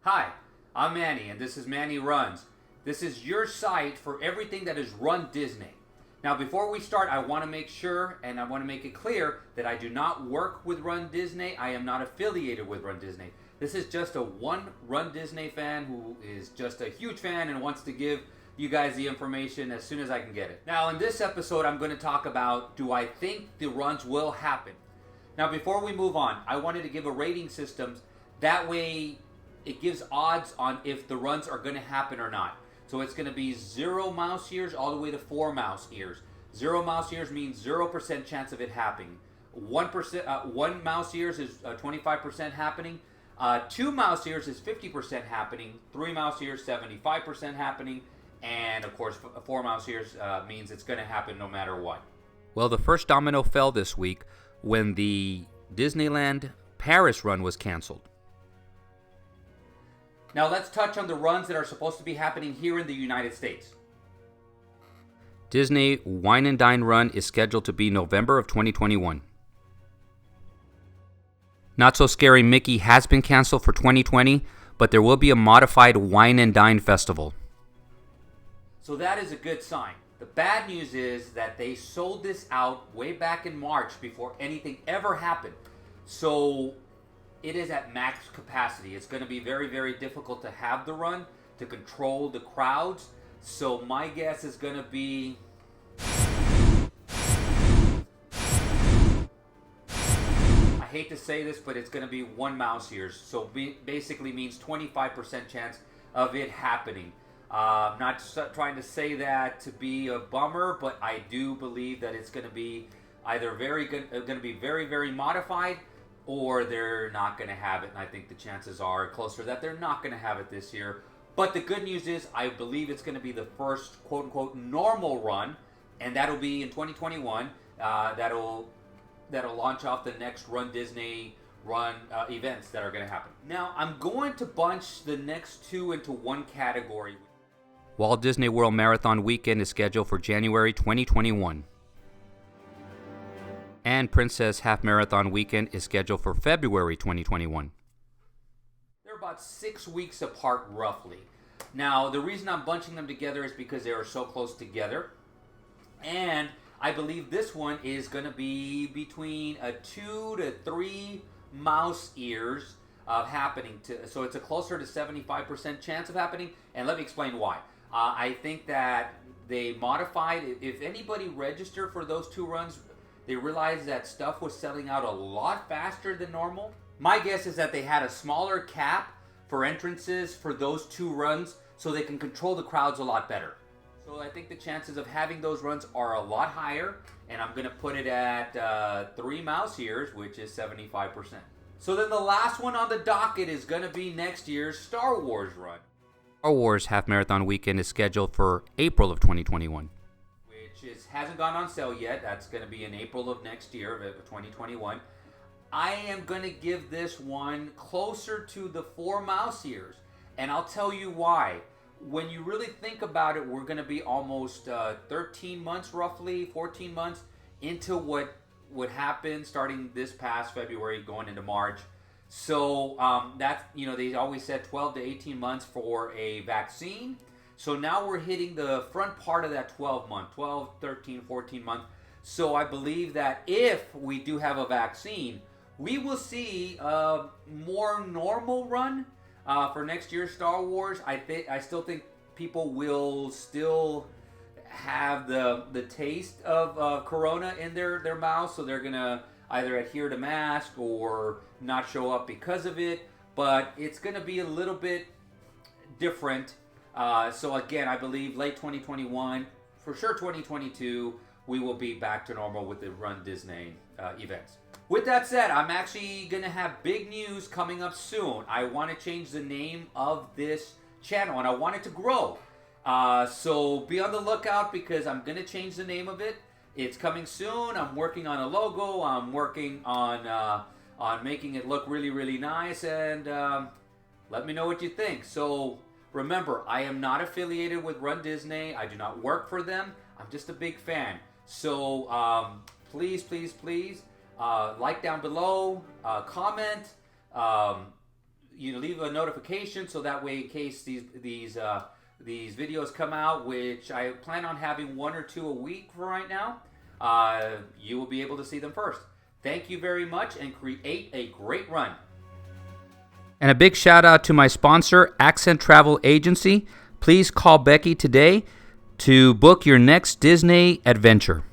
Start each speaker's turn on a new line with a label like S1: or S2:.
S1: Hi, I'm Manny, and this is Manny Runz. This is your site for everything that is runDisney. Now, before we start, I want to make sure and I want to make it clear that I do not work with runDisney. I am not affiliated with runDisney. This is just a one runDisney fan who is just a huge fan and wants to give you guys the information as soon as I can get it. Now, in this episode, I'm going to talk about, do I think the runs will happen? Now, before we move on, I wanted to give a rating system. That way, it gives odds on if the runs are going to happen or not. So it's going to be 0 mouse years all the way to 4 mouse years. 0 mouse years means 0% chance of it happening. 1 mouse years is 25% happening. 2 mouse years is 50% happening. 3 mouse years, 75% happening. And of course, 4 mouse years means it's going to happen no matter what. Well, the first domino fell this week when the Disneyland Paris run was canceled. Now let's touch on the runs that are supposed to be happening here in the United States. Disney Wine and Dine run is scheduled to be November of 2021. Not So Scary Mickey has been canceled for 2020, but there will be a modified Wine and Dine festival. So that is a good sign. The bad news is that they sold this out way back in March before anything ever happened. So it is at max capacity. It's going to be very, very difficult to have the run, to control the crowds. So my guess is going to be I hate to say this, but it's going to be 1 mouse years. So basically means 25% chance of it happening. Not trying to say that to be a bummer, but I do believe that it's going to be either going to be very, very modified, or they're not going to have it. And I think the chances are closer that they're not going to have it this year. But the good news is I believe it's going to be the first quote-unquote normal run, and that'll be in 2021. That'll launch off the next runDisney run events that are going to happen. Now, I'm going to bunch the next two into one category. Walt Disney World Marathon Weekend is scheduled for January 2021. And Princess Half Marathon Weekend is scheduled for February 2021. They're about 6 weeks apart, roughly. Now, the reason I'm bunching them together is because they are so close together. And I believe this one is going to be between a 2 to 3 mouse years of happening. So it's a closer to 75% chance of happening. And let me explain why. I think that they modified, if anybody registered for those two runs, they realized that stuff was selling out a lot faster than normal. My guess is that they had a smaller cap for entrances for those two runs so they can control the crowds a lot better. So I think the chances of having those runs are a lot higher, and I'm going to put it at 3 mouse years, which is 75%. So then the last one on the docket is going to be next year's Star Wars run. Star Wars Half Marathon Weekend is scheduled for April of 2021. Hasn't gone on sale yet. That's going to be in April of next year, of 2021. I am going to give this one closer to the 4 mouse years. And I'll tell you why. When you really think about it, we're going to be almost 13 months, roughly 14 months into what would happen starting this past February going into March. So that's, they always said 12 to 18 months for a vaccine. So now we're hitting the front part of that 12, 13, 14 month. So I believe that if we do have a vaccine, we will see a more normal run for next year's Star Wars. I still think people will still have the taste of Corona in their mouth, so they're gonna either adhere to mask or not show up because of it. But it's gonna be a little bit different. So again, I believe late 2021, for sure 2022, we will be back to normal with the runDisney events. With that said, I'm actually going to have big news coming up soon. I want to change the name of this channel, and I want it to grow. So be on the lookout because I'm going to change the name of it. It's coming soon. I'm working on a logo. I'm working on making it look really, really nice, and let me know what you think. So remember, I am not affiliated with runDisney. I do not work for them. I'm just a big fan. So please, please, please like down below, comment, you leave a notification so that way in case these videos come out, which I plan on having 1 or 2 a week for right now, you will be able to see them first. Thank you very much, and create a great run. And a big shout out to my sponsor, Accent Travel Agency. Please call Becky today to book your next Disney adventure.